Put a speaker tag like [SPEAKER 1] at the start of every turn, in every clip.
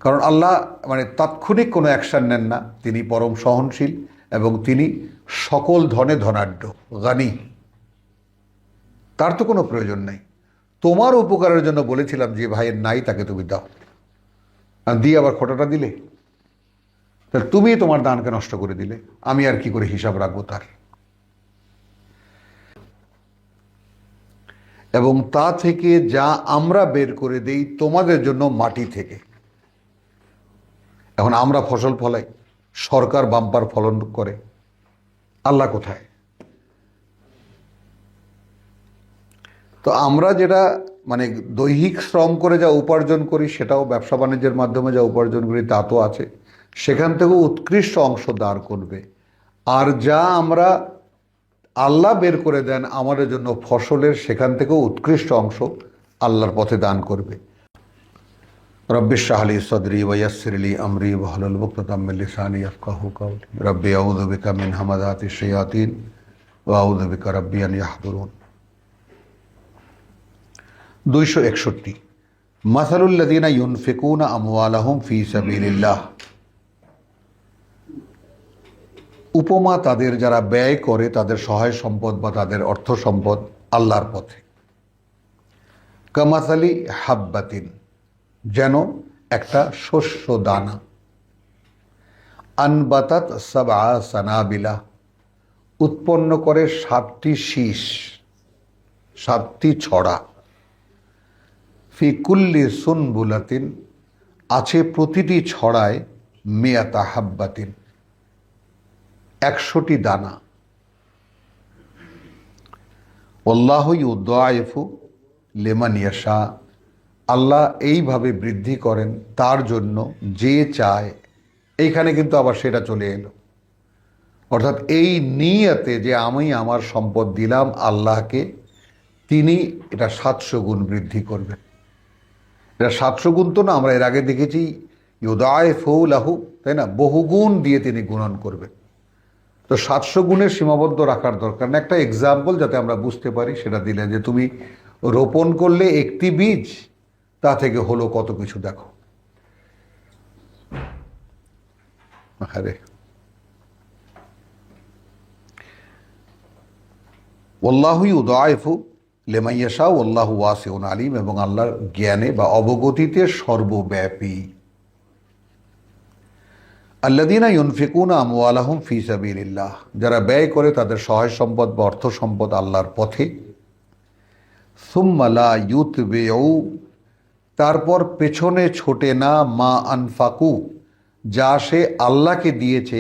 [SPEAKER 1] কারণ আল্লাহ মানে তাৎক্ষণিক কোনো অ্যাকশান নেন না, তিনি পরম সহনশীল এবং তিনি সকল ধনে ধনাঢ্য, গানি, তার তো কোনো প্রয়োজন নেই। তোমার উপকারের জন্য বলেছিলাম যে ভাইয়ের নাই তাকে তুমি দাও, আর দিয়ে আবার খোটাটা দিলে, তাহলে তুমি তোমার দানকে নষ্ট করে দিলে, আমি আর কি করে হিসাব রাখবো তার। এবং তা থেকে যা আমরা বের করে দেই তোমাদের জন্য মাটি থেকে। এখন আমরা ফসল ফলাই, সরকার বাম্পার ফলন করে, আল্লাহ কোথায়? তো আমরা যেটা মানে দৈহিক শ্রম করে যা উপার্জন করি, সেটাও ব্যবসা বাণিজ্যের মাধ্যমে যা উপার্জন করি তা তো আছে, সেখান থেকেও উৎকৃষ্ট অংশ দান করবে। আর যা আমরা আল্লাহ বের করে দেন আমাদের জন্য ফসলের, সেখান থেকেও উৎকৃষ্ট অংশ আল্লাহর পথে দান করবে। রব্বি ইশরাহ লি সাদরি ওয়া ইয়াসসির লি আমরি ওয়াহলুল উকদাতাম মিন লিসানি ইয়াফকাহু কওলি। রব্বি আউযু বিকা মিন হামাযাতিশ শায়াতিন ওয়া আউযু বিকা রব্বি আন ইয়াহদুরুন। 261 মাসালুল লাযিনা ইউনফিকুনা আমওয়ালাহুম ফি সাবিলিল্লাহ। উপমা তাদের যারা ব্যয় করে তাদের সহায় সম্পদ বা তাদের অর্থ সম্পদ আল্লাহর পথে। কামাসালি হাব্বাতিন, যেন একটা শস্য দানা। আনবাতাত সাবআ সানাবিলা, উৎপন্ন করে 7টি শীষ, 7টি ছড়া। ফি কুল্লি সুনবুলাতিন, আছে প্রতিটি ছড়ায় মিয়াতা হাব্বাতিন, 100টি দানা। আল্লাহু ইউদাইফু লিমান ইয়াশা, আল্লাহ এইভাবে বৃদ্ধি করেন তার জন্য যে চায়। এইখানে কিন্তু আবার সেটা চলে এলো, অর্থাৎ এই নিয়তে যে আমি আমার সম্পদ দিলাম আল্লাহকে, তিনি এটা 700 গুণ বৃদ্ধি করবেন। এটা 700 গুণ তো না, আমরা এর আগে দেখেছি ইউদাইফু লাহু, তাই না, বহুগুণ দিয়ে তিনি গুণন করবেন। তো 700 গুণের সীমাবদ্ধ রাখার দরকার না। একটা এক্সাম্পল যাতে আমরা বুঝতে পারি সেটা দিলেন, যে তুমি রোপণ করলে একটি বীজ, তা থেকে হলো কত কিছু, দেখো। আরে আল্লাহু ইউদাইফু লিমান ইয়াশা আল্লাহু ওয়াসিউন আলিম, এবং আল্লাহর জ্ঞানে বা অবগতিতে সর্বব্যাপী। আল্লাযীনা ইউনফিকুনা আমওয়ালাহুম ফি সাবিলিল্লাহ, যারা ব্যয় করে তাদের সহায় সম্পদ বা অর্থ সম্পদ আল্লাহর পথে। সুম্মা লা ইউতবিউ, তারপর পেছনে ছোটে না, মা আনফাকু, যা সে আল্লাহকে দিয়েছে,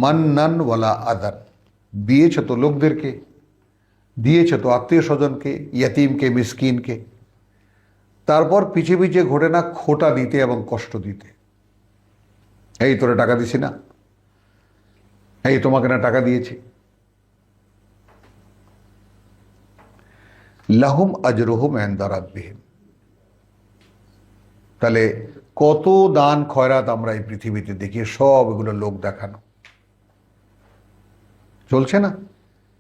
[SPEAKER 1] মান্নান ওয়ালা আদান, দিয়েছে তো লোকদেরকে, দিয়েছে তো আত্মীয় স্বজনকে, ইয়াতিমকে, মিসকিনকে। তারপর পিছে পিছে ঘটে না খোটা দিতে এবং কষ্ট দিতে। এই তোরে টাকা দিছি না, এই তোমাকে না টাকা দিয়েছি। লাহুম আজরুহুম ইনদা রাব্বিহিম, তাহলে কত দান খয়রাত আমরা এই পৃথিবীতে দেখি, সব এগুলো লোক দেখানো চলছে না।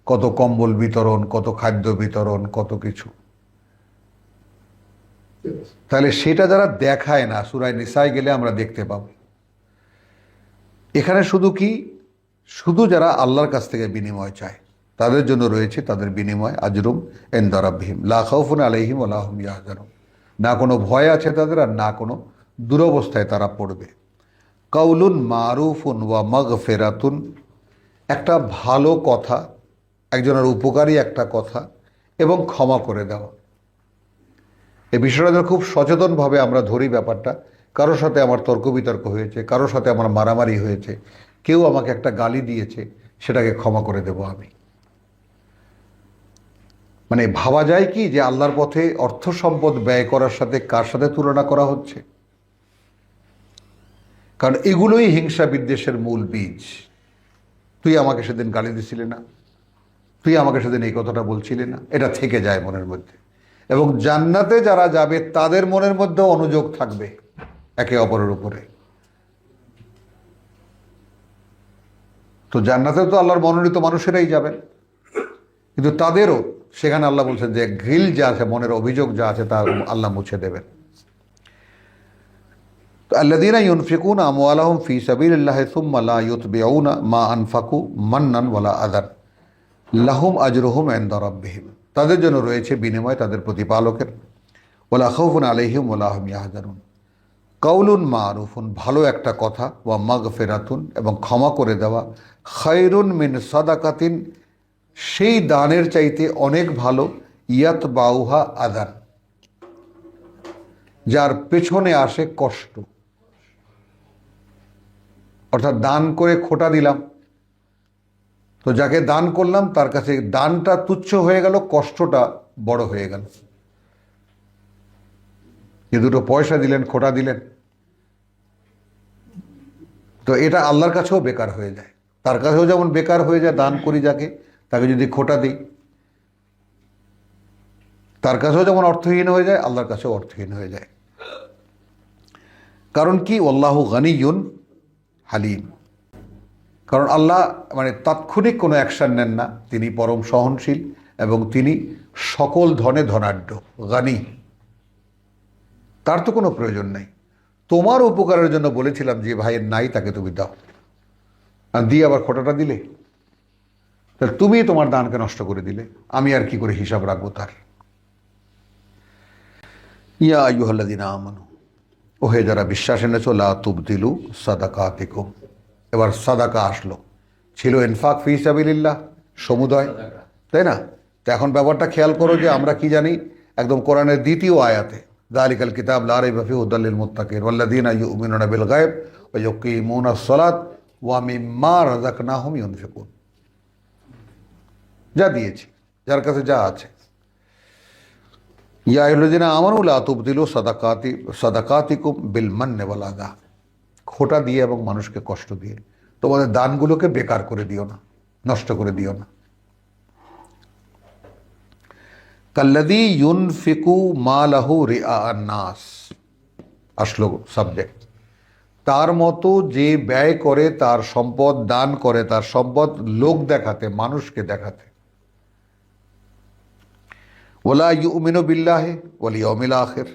[SPEAKER 1] কত কম্বল বিতরণ, কত খাদ্য বিতরণ, কত কিছু। তাহলে সেটা যারা দেখায় না, সূরা নিসায় গেলে আমরা দেখতে পাবো। এখানে শুধু কি, শুধু যারা আল্লাহর কাছ থেকে বিনিময় চায় তাদের জন্য রয়েছে তাদের বিনিময়, আজরুম ইনদা রাব্বিহিম লা খাউফুন আলাইহিম ওয়া লা হুম ইয়াহজানুন, না কোনো ভয় আছে তাদের, আর না কোনো দুরবস্থায় তারা পড়বে। কাউলুন মারুফুন ওয়া মাগফিরাতুন, একটা ভালো কথা, একজনের উপকারী একটা কথা, এবং ক্ষমা করে দেওয়া। এই বিষয়টা যেন খুব সচেতনভাবে আমরা ধরি ব্যাপারটা। কারোর সাথে আমার তর্ক বিতর্ক হয়েছে, কারোর সাথে আমার মারামারি হয়েছে, কেউ আমাকে একটা গালি দিয়েছে, সেটাকে ক্ষমা করে দেব আমি। মানে ভাবা যায় কি যে আল্লাহর পথে অর্থ সম্পদ ব্যয় করার সাথে কার সাথে তুলনা করা হচ্ছে? কারণ এগুলোই হিংসা বিদ্বেষের মূল বীজ। তুই আমাকে সেদিন গালি দিছিলি না, তুই আমাকে সেদিন এই কথাটা বলছিলি না, এটা থেকে যায় মনের মধ্যে। এবং জান্নাতে যারা যাবে তাদের মনের মধ্যেও অনুযোগ থাকবে একে অপরের উপরে। তো জান্নাতে তো আল্লাহর মনোনীত মানুষেরাই যাবেন, কিন্তু তাদেরও সেখানে আল্লাহ বলছেন যে ঘিল যা আছে, মনের অভিযোগ যা আছে, তা আল্লাহ মুছে দেবেন। তো আল্লাযীনা ইউনফিকুনা আমওয়ালাহুম ফী সাবিলিল্লাহি সুম্মা লা ইউতবিউনা মা আনফাকু মান্নান ওয়ালা আযান লাহুম আজরুহুম ইনদা রাব্বিহিম, তাদের জন্য রয়েছে বিনিময় তাদের প্রতিপালকের। ওয়ালা খাউফুন আলাইহিম ওয়ালা হুম ইয়াহজানুন। কাউলুন মারুফুন, ভালো একটা কথা, ওয়া মাগফিরাতুন, এবং ক্ষমা করে দেওয়া, খায়রুন মিন সাদাকাতিন, সেই দানের চাইতে অনেক ভালো, ইয়াতবাউহা আযান, যার পেছনে আসে কষ্ট। অর্থাৎ দান করে খোটা দিলাম, তো যাকে দান করলাম তার কাছে দানটা তুচ্ছ হয়ে গেল, কষ্টটা বড় হয়ে গেল। যে দুটো পয়সা দিলেন, খোটা দিলেন, তো এটা আল্লাহর কাছেও বেকার হয়ে যায়। তার কাছেও যেমন বেকার হয়ে যায় দান করি যাকে, তাকে যদি খোটা দিই, তার কাছেও যেমন অর্থহীন হয়ে যায়, আল্লাহর কাছেও অর্থহীন হয়ে যায়। কারণ কি? আল্লাহু গানিয়ুন হালিম। কারণ আল্লাহ মানে তাৎক্ষণিক কোনো অ্যাকশন নেন না, তিনি পরম সহনশীল এবং তিনি সকল ধনে ধনাঢ্য, গানি। তার তো কোনো প্রয়োজন নেই। তোমার উপকারের জন্য বলেছিলাম যে ভাইয়ের নাই, তাকে তুমি দাও, আর দিয়ে আবার খোটাটা দিলে, তাহলে তুমি তোমার দানকে নষ্ট করে দিলে, আমি আর কি করে হিসাব রাখবো তার। ইয়া আইয়ুহাল্লাযীনা আমানু, ওহে যারা বিশ্বাস এনেছো, লা তুবতিলু সাদাকাতিকুম। এবার সাদাকা আসলো, ছিল ইনফাক ফি সাবিলিল্লাহ, সমুদয়, তাই না? তো এখন ব্যাপারটা খেয়াল করো যে আমরা কি জানি, একদম কোরআনের দ্বিতীয় আয়াতে, যালিকাল কিতাব লা রাইবা ফীহি হুদাল লিল মুত্তাকিন ওয়াল্লাযীনা ইউমিনুনা বিল গায়ব ওয়া ইউকিমুনাস সালাত ওয়া মিম্মা রাযাকনাহুম ইউনফিকুন, যা দিয়েছি, যার কাছে যা আছে। ইয়া আইয়ুহাল্লাযীনা আমানু লা তুবতিলু সাদাকাতিকুম বিল মান্নি ওয়াল আযা, খোটা দিয়ে এবং মানুষকে কষ্ট দিয়ে তোমাদের দানগুলোকে বেকার করে দিও না, নষ্ট করে দিও না। কাল্লাযী ইউনফিকু মালাহু রিআ আন-নাস, আসলো সাবজেক্ট, তার মতো যে ব্যয় করে তার সম্পদ, দান করে তার সম্পদ লোক দেখাতে, মানুষকে দেখাতে। ওয়ালা ইউমিনু বিল্লাহি ওয়াল ইয়াউমিল আখির,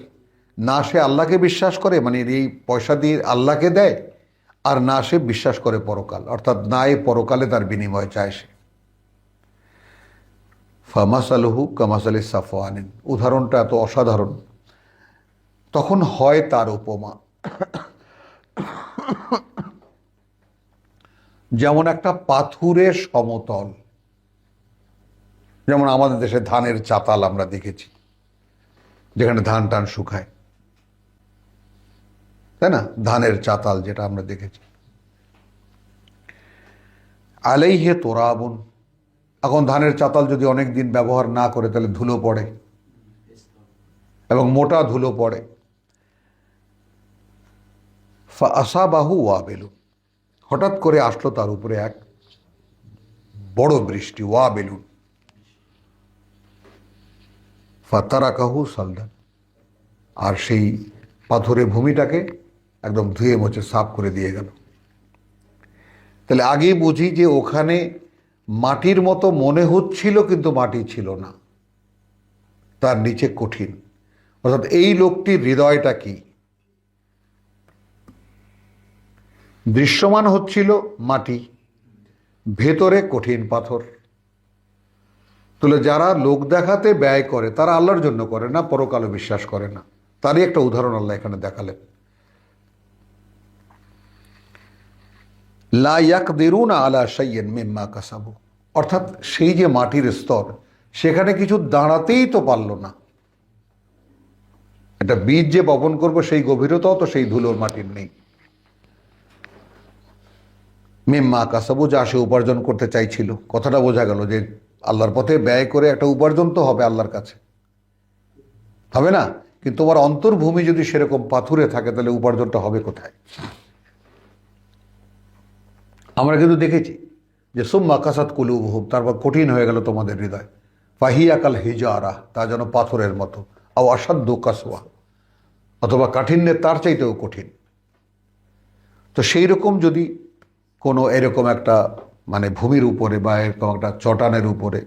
[SPEAKER 1] না সে আল্লাহকে বিশ্বাস করে, মানে এই পয়সা দিয়ে আল্লাহকে দেয়, আর না সে বিশ্বাস করে পরকাল, অর্থাৎ না এই পরকালে তার বিনিময় চায় সে। ফামাসালুহু কামাসালি সাফওয়ানিন, উদাহরণটা এত অসাধারণ, তখন হয় তার উপমা যেমন একটা পাথুরে সমতল। যেমন আমাদের দেশে ধানের চাতাল আমরা দেখেছি, যেখানে ধান টান শুকায়, তাই না? ধানের চাতাল যেটা আমরা দেখেছি, আলাইহে তোরাবুন, এখন ধানের চাতাল যদি অনেক দিন ব্যবহার না করে তাহলে ধুলো পড়ে, এবং মোটা ধুলো পড়ে। ফাআসাবাহু ওয়াবিলুন, হঠাৎ করে আসলো তার উপরে এক বড় বৃষ্টি, ওয়াবিলুন, ফাতারাকাহু সালদান, আর সেই পাথরে ভূমিটাকে একদম ধুয়ে মুছে সাফ করে দিয়ে গেল। তাহলে আগেই বুঝি যে ওখানে মাটির মতো মনে হচ্ছিল, কিন্তু মাটি ছিল না, তার নিচে কঠিন। অর্থাৎ এই লোকটির হৃদয়টা কি? দৃশ্যমান হচ্ছিল মাটি, ভেতরে কঠিন পাথর। তাহলে যারা লোক দেখাতে ব্যয় করে তারা আল্লাহর জন্য করে না, পরকালে বিশ্বাস করে না, তারই একটা উদাহরণ আল্লাহ এখানে দেখালেন। লা ইয়াকদিরুনা আলা শাইইন মিম্মা কাসাবু, অর্থাৎ সেই যে মাটির স্তর, সেখানে কিছু দাঁড়াতেই তো পারল না। একটা বীজ যে বপন করবো সেই গভীরতাও তো সেই ধুলোর মাটির নেই। মিম্মা কাসাবু, যা সে উপার্জন করতে চাইছিল, কথাটা বোঝা গেল যে আল্লাহর পথে ব্যয় করে একটা উপার্জন তো হবে আল্লাহর কাছে, হবে না? কিন্তু তোমার অন্তর্ভূমি যদি সেরকম পাথুরে থাকে তাহলে উপার্জনটা হবে কোথায়? আমরা কিন্তু দেখেছি যে সুম্মা কাসাত কুলুবুহুম, তারপর কঠিন হয়ে গেল তোমাদের হৃদয়, ফাহিয়া কাল হিজারা, তা যেন পাথরের মতো, আও আসাদ্দু কাসওয়া, অথবা কাঠিন্যের তার চাইতেও কঠিন। তো সেই রকম যদি কোনো এরকম একটা মানে ভূমির উপরে বা এরকম একটা চটানের উপরে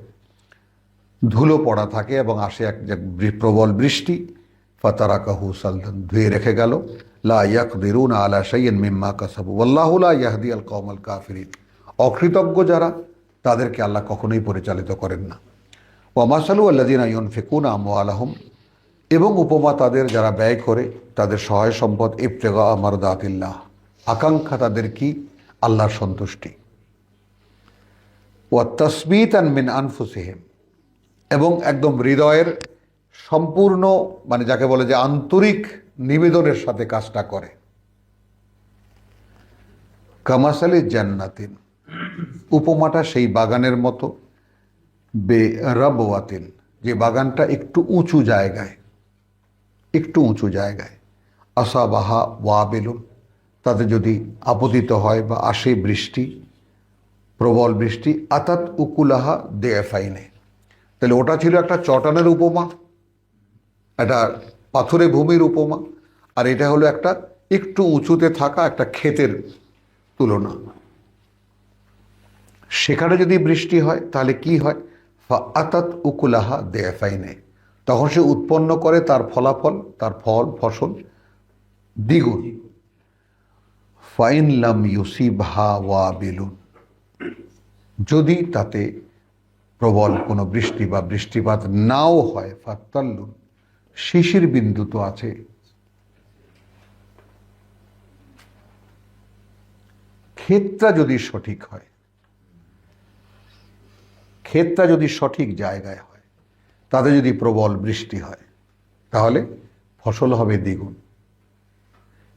[SPEAKER 1] ধুলো পড়া থাকে এবং আসে এক প্রবল বৃষ্টি, ফাতারাকাহু সালদান, ধুয়ে রেখে গেল। লা ইয়াকদিরুনা আলা শাইইন মিম্মা কাসাবু ওয়াল্লাহু লা ইয়াহদিয়াল কওমাল কাফিরিন। অকৃতজ্ঞ যারা, তাদেরকে আল্লাহ কখনোই পরিচালিত করেন না। ওয়া মাসালু আল্লাযিনা ইউনফিকুনা আমওয়ালাহুম, এবং উপমা তাদের যারা ব্যয় করে তাদের সহায় সম্পদ ইবতিগা মারদাতিল্লাহ, আকাঙ্ক্ষা তাদের কি? আল্লাহর সন্তুষ্টি। ওয়া তাসবীতান মিন আনফুসিহিম, এবং একদম হৃদয়ের সম্পূর্ণ, মানে যাকে বলে যে আন্তরিক নিবেদনের সাথে কাজটা করে। কামাসালি জান্নাতিন, উপমাটা সেই বাগানের মতো, বে রাবওয়াতিন, যে বাগানটা একটু উঁচু জায়গায়, একটু উঁচু জায়গায়। আসাবাহা ওয়াবিলুন, তাতে যদি আপতিত হয় বা আসে বৃষ্টি, প্রবল বৃষ্টি, আতাত উকুলাহা দেফাইনে, তাহলে ওটা ছিল একটা চটানের উপমা, একটা পাথুরে ভূমির উপমা, আর এটা হলো একটা একটু উঁচুতে থাকা একটা ক্ষেতের তুলনা। সেখানে যদি বৃষ্টি হয় তাহলে কি হয়? আতাত উকুলাহা দেফাইনে, তখন সে উৎপন্ন করে তার ফলাফল, তার ফসল দ্বিগুণ। ফাইন লাম ইউসিবহা ওয়াবিলুন, যদি তাতে প্রবল কোনো বৃষ্টি বা বৃষ্টিপাত নাও হয়, ফাত্তাল্লুন, শিশির বিন্দু তো আছে। ক্ষেতটা যদি সঠিক হয়, ক্ষেতটা যদি সঠিক জায়গায় হয়, তাতে যদি প্রবল বৃষ্টি হয়, তাহলে ফসল হবে দ্বিগুণ।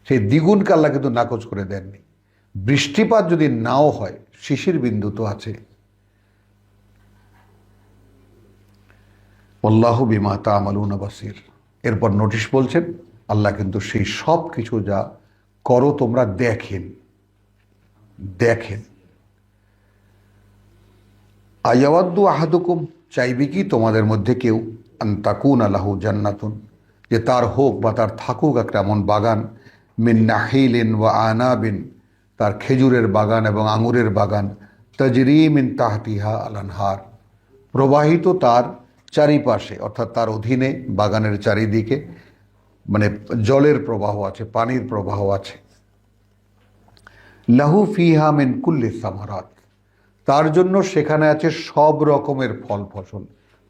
[SPEAKER 1] সেই দ্বিগুণকে আল্লাহ কিন্তু নাকচ করে দেননি। বৃষ্টিপাত যদি নাও হয়, শিশির বিন্দু তো আছে। আল্লাহু বিমা তা'মালুনা বাসীর, এরপর নোটিশ বলছেন আল্লাহ কিন্তু সেই সব কিছু যা করো তোমরা দেখেন। আয়াওয়াদ্দু আহাদুকুম, চাইবে কি তোমাদের মধ্যে কেউ, আন তাকুনা লাহু জান্নাতুন, যে তার হোক বা তার থাকুক একটা এমন বাগান, মিন নাহিলিন ওয়া আনাবিন, তার খেজুরের বাগান এবং আঙুরের বাগান, তাজরি মিন তাহতিহা আল আনহার, প্রবাহিত তার চারিপাশে, অর্থাৎ তার অধীনে বাগানের চারিদিকে মানে জলের প্রবাহ আছে, পানির প্রবাহ আছে। লাহু ফিহা মিন কুল্লি সামারাত, তার জন্য সেখানে আছে সব রকমের ফল ফসল,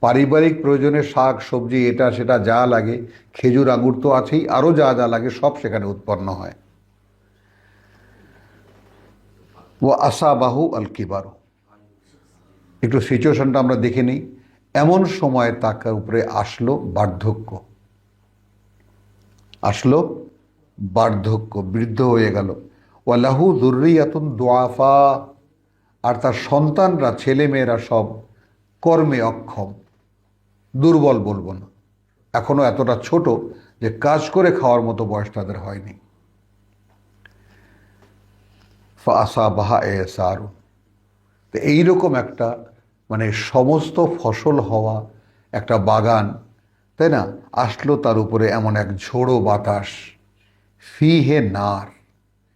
[SPEAKER 1] পারিবারিক প্রয়োজনে শাক সবজি এটা সেটা যা লাগে, খেজুর আঙুর তো আছেই, আরও যা যা লাগে সব সেখানে উৎপন্ন হয়। ও আসাবাহু আল কিবারু, একটু সিচুয়েশনটা আমরা দেখে নিই। এমন সময় তার উপরে আসলো বার্ধক্য, বৃদ্ধ হয়ে গেল। ওয়ালাহু যুররিয়াতুন দুআফা, আর তার সন্তানরা, ছেলেমেয়েরা সব কর্মে অক্ষম, দুর্বল বলবো না, এখনো এতটা ছোট যে কাজ করে খাওয়ার মতো বয়স তাদের হয়নি। ফাসাবাহা এসারুন, তো এইরকম একটা মানে সমস্ত ফসল হওয়া একটা বাগান, তাই না, আসলো তার উপরে এমন এক ঝোড়ো বাতাস, ফিহে নার,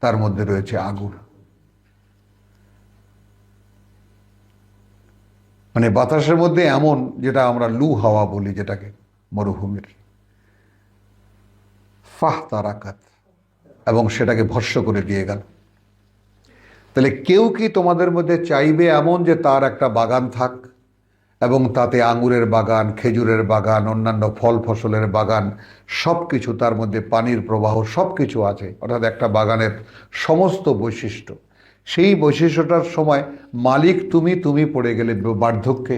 [SPEAKER 1] তার মধ্যে রয়েছে আগুন। মানে বাতাসের মধ্যে এমন, যেটা আমরা লু হাওয়া বলি যেটাকে, মরুভূমির। ফাহতারাকাত, এবং সেটাকে ভস্ম করে দিয়ে গেল। তাহলে কেউ কি তোমাদের মধ্যে চাইবে এমন যে তার একটা বাগান থাক, এবং তাতে আঙুরের বাগান, খেজুরের বাগান, অন্যান্য ফল ফসলের বাগান, সব কিছু, তার মধ্যে পানির প্রবাহ সব কিছু আছে, অর্থাৎ একটা বাগানের সমস্ত বৈশিষ্ট্য। সেই বৈশিষ্ট্যটার সময় মালিক তুমি পড়ে গেলে বার্ধক্যে,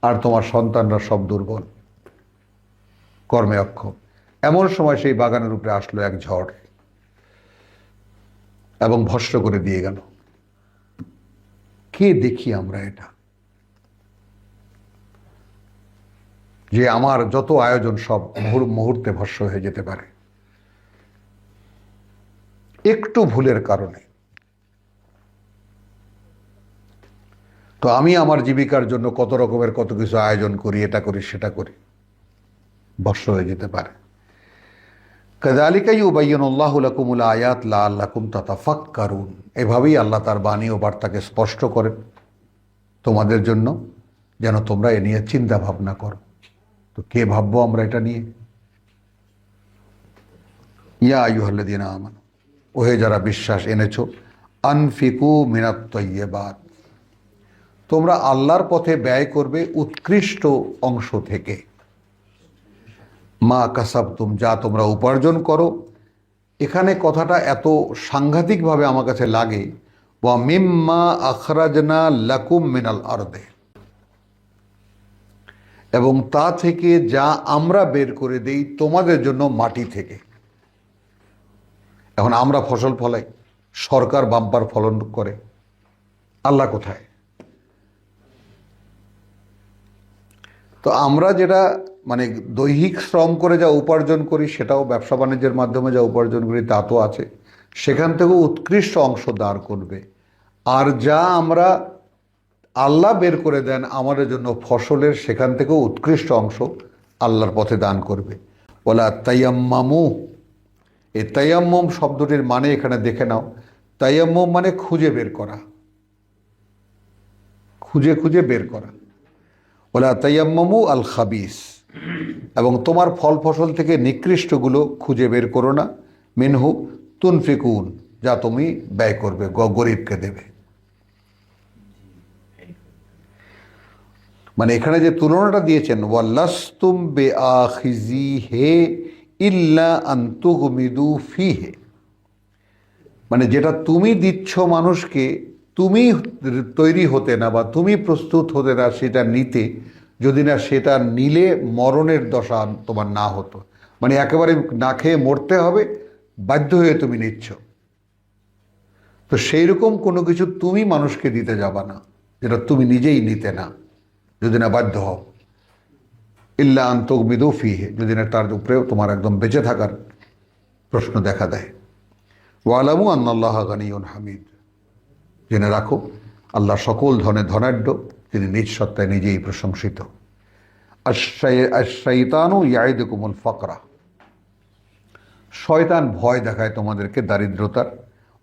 [SPEAKER 1] আর তোমার সন্তানরা সব দুর্বল, কর্মে অক্ষম। এমন সময় সেই বাগানের উপরে আসলো এক ঝড় এবং ভস্ম করে দিয়ে গেল। কে দেখি আমরা এটা, যে আমার যত আয়োজন সব মুহূর্তে ভস্ম হয়ে যেতে পারে একটু ভুলের কারণে। তো আমি আমার জীবিকার জন্য কত রকমের কত কিছু আয়োজন করি, এটা করি সেটা করি, ভস্ম হয়ে যেতে পারে। কাযালিকা ইউবায়্যিনুল্লাহু লাকুমুল আয়াত লাআল্লাকুম তাতাফাক্কারুন, এভাবেই আল্লাহ তার বাণী ও বার্তাকে স্পষ্ট করেন তোমাদের জন্য, যেন তোমরা এ নিয়ে চিন্তা ভাবনা করো। তো কে ভাববো আমরা এটা নিয়ে? ইয়া আইয়ুহাল্লাযীনা আমানু, ওহে যারা বিশ্বাস এনেছো, আনফিকু মিনাত তাইয়্যিবাত, তোমরা আল্লাহর পথে ব্যয় করবে উৎকৃষ্ট অংশ থেকে। মা কাসাবতুম, যা তোমরা উপার্জন করো। এখানে কথাটা এত সাংঘাতিকভাবে আমার কাছে লাগে, ওয়া মিম্মা আখরাজনা লাকুম মিনাল আরদে, এবং তা থেকে যা আমরা বের করে দেই তোমাদের জন্য মাটি থেকে। এখন আমরা ফসল ফলাই, সরকার বাম্পার ফলন করে, আল্লাহ কোথায়? তো আমরা যেটা মানে দৈহিক শ্রম করে যা উপার্জন করি, সেটাও ব্যবসা বাণিজ্যের মাধ্যমে যা উপার্জন করি তা তো আছে, সেখান থেকেও উৎকৃষ্ট অংশ দাঁড় করবে। আর যা আমরা আল্লাহ বের করে দেন আমাদের জন্য ফসলের, সেখান থেকেও উৎকৃষ্ট অংশ আল্লাহর পথে দান করবে। ওয়ালা তায়াম্মামু, এই তায়াম্মুম শব্দটির মানে এখানে দেখে নাও। তায়াম্মুম মানে খুঁজে বের করা, খুঁজে খুঁজে বের করা। ওয়ালা তায়াম্মামু আল খাবিস, এবং তোমার ফল ফসল থেকে নিকৃষ্টগুলো খুঁজে বের করো না। মিনহু তুনফিকুন, যা তুমি ব্যয় করবে, গরিবকে দেবে। মানে এখানে যে তুলনাটা দিয়েছেন, ওয়াল্লাস্তুম বিআখিযিহি ইল্লা আন তুগমিদু ফিহি, মানে যেটা তুমি দিচ্ছ মানুষকে, তুমি তৈরি হতে না বা তুমি প্রস্তুত হতে না সেটা নিতে, যদি না সেটা নিলে মরণের দশা তোমার না হতো। মানে একেবারে না খেয়ে মরতে হবে, বাধ্য হয়ে তুমি নিচ্ছ। তো সেই রকম কোনো কিছু তুমি মানুষকে দিতে যাবা না যেটা তুমি নিজেই নিতে না, যদি না বাধ্য হও। ইল্লা আন তুগমিদু ফিহি, যদি না তার উপরেও তোমার একদম বেঁচে থাকার প্রশ্ন দেখা দেয়। ওয়ালামু আন্নাল্লাহা গানিয়্যুন হামিদ, জেনে রাখো আল্লাহ সকল ধনে ধনাঢ্য, তিনি নিজ সত্তায় নিজেই প্রশংসিত। আশ-শাইতানু ইয়াইদুকুমুল ফাকরা, শয়তান ভয় দেখায় তোমাদেরকে দারিদ্রতার।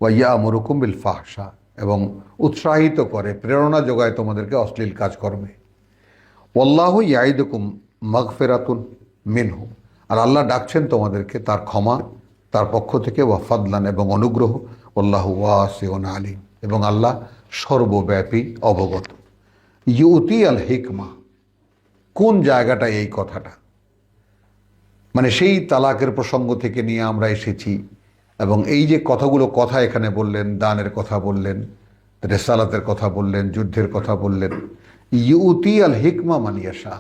[SPEAKER 1] ওয়া ইয়ামুরুকুম বিল ফাহশা, এবং উৎসাহিত করে, প্রেরণা যোগায় তোমাদেরকে অশ্লীল কাজকর্মে। ওয়াল্লাহু ইয়াইদুকুম মাগফিরাতুন মিনহু, আর আল্লাহ ডাকছেন তোমাদেরকে তার ক্ষমা, তার পক্ষ থেকে, ওয়া ফাদলান, এবং অনুগ্রহ। আল্লাহু ওয়াসিউন আলিম, এবং আল্লাহ সর্বব্যাপী অবগত। ইউতি আল হিকমা, কোন জায়গাটা এই কথাটা? মানে সেই তালাকের প্রসঙ্গ থেকে নিয়ে আমরা এসেছি, এবং এই যে কথা এখানে বললেন, দানের কথা বললেন, রেসালাতের কথা বললেন, যুদ্ধের কথা বললেন। ইউতি আল হিকমা মানিয়াশা,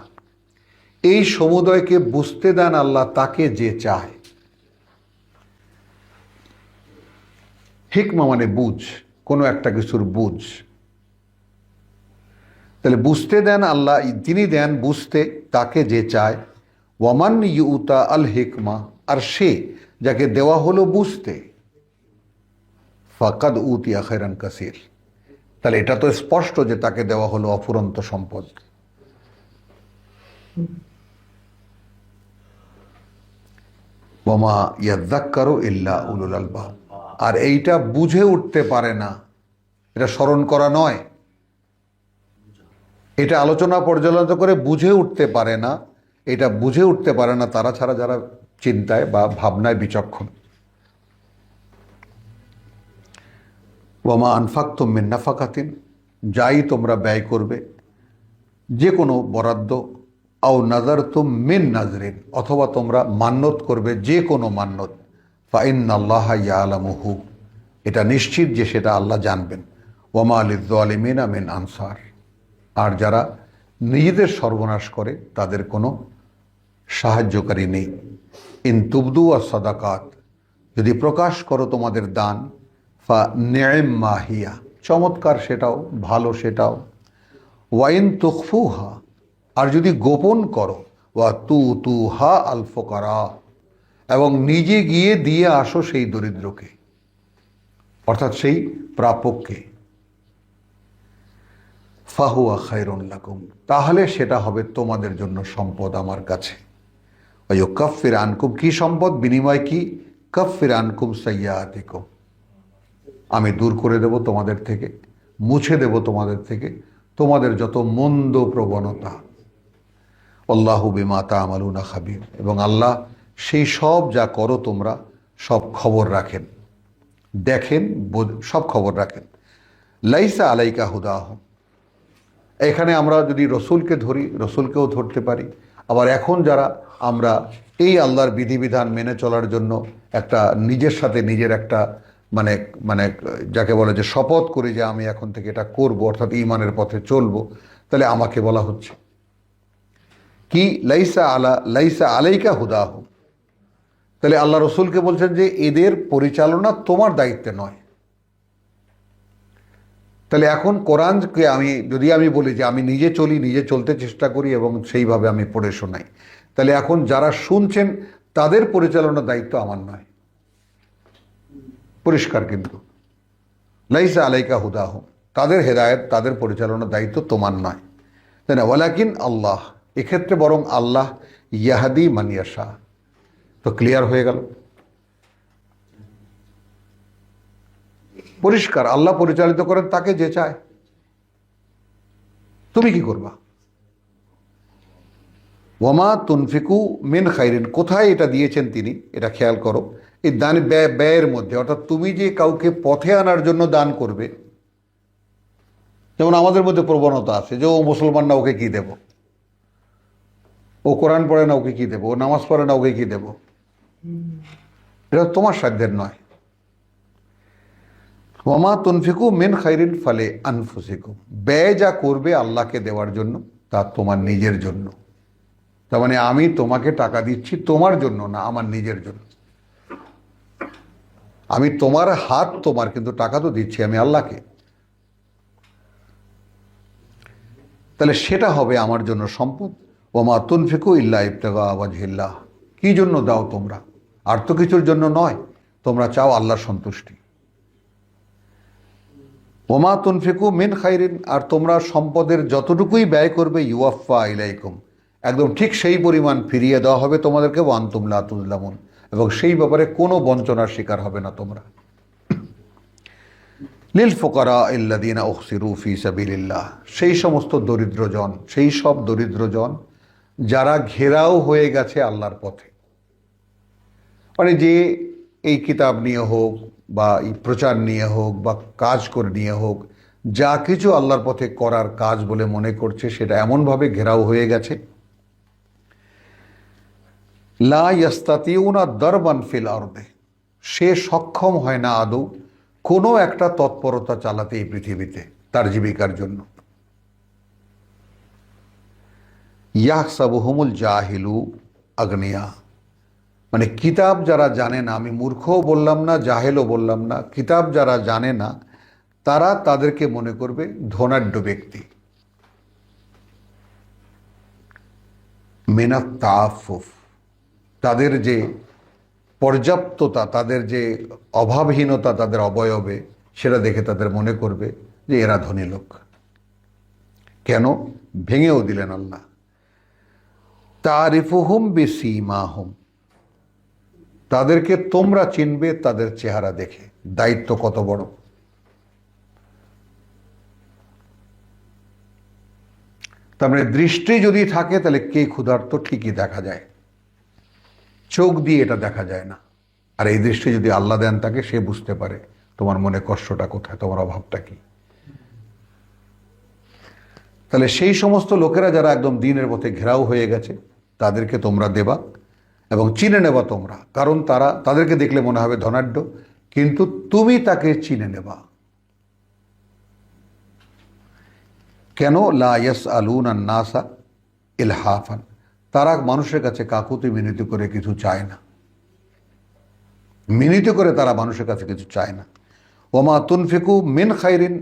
[SPEAKER 1] এই সমুদয়কে বুঝতে দেন আল্লাহ তাকে যে চায়। হিকমা মানে বুঝ, কোনো একটা কিছুর বুঝ। তাহলে বুঝতে দেন আল্লাহ, তিনি দেন বুঝতে তাকে যে চায়। ওয়ামান ইউতা আল হিকমা, আর সে যাকে দেওয়া হলো বুঝতে, ফাকাদ উতিয়া খায়রান কাসির, তাহলে এটা তো স্পষ্ট যে তাকে দেওয়া হলো অফুরন্ত সম্পদ। ওয়ামা ইয়াযাক্কারু ইল্লা উলুল আলবাব, আর এইটা বুঝে উঠতে পারে না, এটা স্মরণ করা নয়, এটা আলোচনা পর্যালোচনা করে বুঝে উঠতে পারে না, এটা বুঝে উঠতে পারে না তারা ছাড়া যারা চিন্তায় বা ভাবনায় বিচক্ষণ। ওয়ামা আনফাকতুম মিন নাফাকাতিন, যাই তোমরা ব্যয় করবে, যে কোনো বরাদ্দ, আও নাযারতুম মিন নাজরিন, অথবা তোমরা মান্যত করবে, যে কোনো মান্যত, ফাইন্নাল্লাহা ইয়ালামুহু, এটা নিশ্চিত যে সেটা আল্লাহ জানবেন। ওয়ামা লিয-যালিমিনা মিন আনসার, আর যারা নিজেদের সর্বনাশ করে তাদের কোনো সাহায্যকারী নেই। ইন তুবদু আস-সাদাকাত, যদি প্রকাশ করো তোমাদের দান, ফা নি'ম্মা হিয়া, চমৎকার সেটাও, ভালো সেটাও। ওয়াইন তুখফুহা, আর যদি গোপন করো, ওয়া তুতুহা আল ফুকারা, এবং নিজে গিয়ে দিয়ে আসো সেই দরিদ্রকে, অর্থাৎ সেই প্রাপককে, ফাহুয়া খায়রুন লাকুম, তাহলে সেটা হবে তোমাদের জন্য সম্পদ আমার কাছে। ওয়ায়ুকাফির আনকুম, কি সম্পদ? বিনিময় কি? কাফির আনকুম সাইয়্যাতিকুম, আমি দূর করে দেব তোমাদের থেকে, মুছে দেব তোমাদের থেকে তোমাদের যত মন্দ প্রবণতা। আল্লাহু বিমা তা'মালুনা খাবীর, এবং আল্লাহ সেই সব যা করো তোমরা সব খবর রাখেন, দেখেন, সব খবর রাখেন। লাইসা আলাইকা হুদাহুম, এখানে আমরা যদি রসুলকে ধরি, রসুলকেও ধরতে পারি। আবার এখন যারা আমরা এই আল্লাহর বিধিবিধান মেনে চলার জন্য একটা নিজের সাথে নিজের একটা মানে মানে যাকে বলে যে শপথ করি যে আমি এখন থেকে এটা করব, অর্থাৎ ঈমানের পথে চলবো, তাহলে আমাকে বলা হচ্ছে কি লাইসা আলাইকা হুদাহুম, তাহলে আল্লাহ রসুলকে বলছেন যে এদের পরিচালনা তোমার দায়িত্বে নয়। তাহলে এখন কোরআনকে যদি আমি বলি যে আমি নিজে চলি, নিজে চলতে চেষ্টা করি এবং সেইভাবে আমি পড়ে শোনাই, তাহলে এখন যারা শুনছেন তাদের পরিচালনার দায়িত্ব আমার নয়। পরিষ্কার কিন্তু লাইসা আলাইকা হুদাহুম, তাদের হেদায়েত, তাদের পরিচালনার দায়িত্ব তোমার নয়, তাই না? ওয়ালাকিন আল্লাহ, এক্ষেত্রে বরং আল্লাহ ইয়াহাদি মান ইয়াশা। তো ক্লিয়ার হয়ে গেল, পরিষ্কার। আল্লাহ পরিচালিত করেন তাকে যে চায়। তুমি কি করবা? ওয়ামা তুনফিকু মিন খাইরিন, কোথায় এটা দিয়েছেন তিনি, এটা খেয়াল করো। এই দান ব্যয়ের মধ্যে, অর্থাৎ তুমি যে কাউকে পথে আনার জন্য দান করবে, যেমন আমাদের মধ্যে প্রবণতা আছে যে ও মুসলমান না, ওকে কি দেব, ও কোরআন পড়ে না, ওকে কি দেব, ও নামাজ পড়ে না, ওকে কি দেব। এটা তোমার সাধ্যের নয়। ওয়ামা তুনফিকু মিন খাইরিন ফালে আনফুসিকুম, ব্যয় যা করবে আল্লাহকে দেওয়ার জন্য তা তোমার নিজের জন্য। তার মানে আমি তোমাকে টাকা দিচ্ছি তোমার জন্য না, আমার নিজের জন্য। আমি তোমার হাত তোমার, কিন্তু টাকা তো দিচ্ছি আমি আল্লাহকে। তাহলে সেটা হবে আমার জন্য সম্পদ। ওমা তুনফিকু ইল্লা ইবতিগা ওয়াজহিল্লাহ, কি জন্য দাও তোমরা? আর তো কিছুর জন্য নয়, তোমরা চাও আল্লাহর সন্তুষ্টি। ওমা তুনফিকু মিন খাইরিন, আর তোমরা সম্পদের যতটুকুই ব্যয় করবে ইউয়াফা ইলাইকুম, একদম ঠিক সেই পরিমাণ ফিরিয়ে দেওয়া হবে তোমাদেরকে, ওয়া আনতুম লা তুজলামুন, এবং সেই ব্যাপারে কোনো বঞ্চনার শিকার হবে না তোমরা। লিল ফুকারা আল্লাযীনা উখসিরু ফি সাবিলিল্লাহ, সেই সমস্ত দরিদ্রজন, সেই সব দরিদ্রজন যারা ঘেরাও হয়ে গেছে আল্লাহর পথে। মানে যে এই কিতাব নিয়ে হোক বা এই প্রচার নিয়ে হোক বা কাজ করে নিয়ে হোক, যা কিছু আল্লাহর পথে করার কাজ বলে মনে করছে সেটা এমনভাবে ঘেরাও হয়ে গেছে, লা ইয়াস্তাতিউনা দারবান ফিল আরদে, সে সক্ষম হয় না আদৌ কোনো একটা তৎপরতা চালাতে এই পৃথিবীতে তার জীবিকার জন্য। ইয়াহসাবুহুমুল জাহিলু আগনিয়া, মানে কিতাব যারা জানে না, আমি মূর্খও বললাম না, জাহেলও বললাম না, কিতাব যারা জানে না তারা তাদেরকে মনে করবে ধনাঢ্য ব্যক্তি। মিনাত তাআফফুফ, তাদের যে পর্যাপ্ততা, তাদের যে অভাবহীনতা তাদের অবয়বে, সেটা দেখে তাদের মনে করবে যে এরা ধনী লোক। কেন? ভেঙেও দিলেন আল্লাহ, তারিফুহুম বিসীমাহুম, তাদেরকে তোমরা চিনবে তাদের চেহারা দেখে। দায়িত্ব কত বড়! তার মানে দৃষ্টি যদি থাকে তাহলে কে ক্ষুধার্ত ঠিকই দেখা যায়, চোখ দিয়ে এটা দেখা যায় না। আর এই দৃষ্টি যদি আল্লাহ দেন তাকে, সে বুঝতে পারে তোমার মনে কষ্টটা কোথায়, তোমার অভাবটা কি। তাহলে সেই সমস্ত লোকেরা যারা একদম দ্বীনের পথে ঘেরাও হয়ে গেছে, তাদেরকে তোমরা দেবা এবং চিনে নেবা তোমরা, কারণ তাদেরকে দেখলে মনে হবে ধনাঢ্য, কিন্তু তুমি তাকে চিনে নেবা। কেন? লা ইয়াসআলুনা আন-নাসা ইলহাফান, তারা মানুষের কাছে কাকুতি মিনতি করে কিছু চায় না, মিনতি করে তারা মানুষের কাছে কিছু চায় না। ওমা তুনফিকু মিন খাইরিন,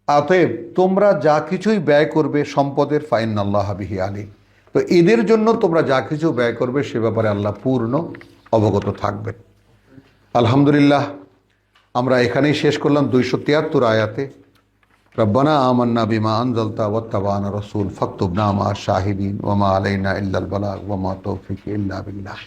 [SPEAKER 1] অতএব তোমরা যা কিছুই ব্যয় করবে সম্পদের, ফাইন্নাল্লাহা বিহি আলিম, তো এদের জন্য তোমরা যা কিছু ব্যয় করবে সে ব্যাপারে আল্লাহ পূর্ণ অবগত থাকবেন। আলহামদুলিল্লাহ, আমরা এখানেই শেষ করলাম 273 আয়াতে। রব্বানা আমান্না বিমা আনজালতা ওয়াত্তাবা'না রাসূল ফাকতুবনা মা শাহিদিন ওয়া মা আলাইনা ইল্লাল বালাগ ওয়া মা তাওফীকি ইল্লা বিল্লাহ।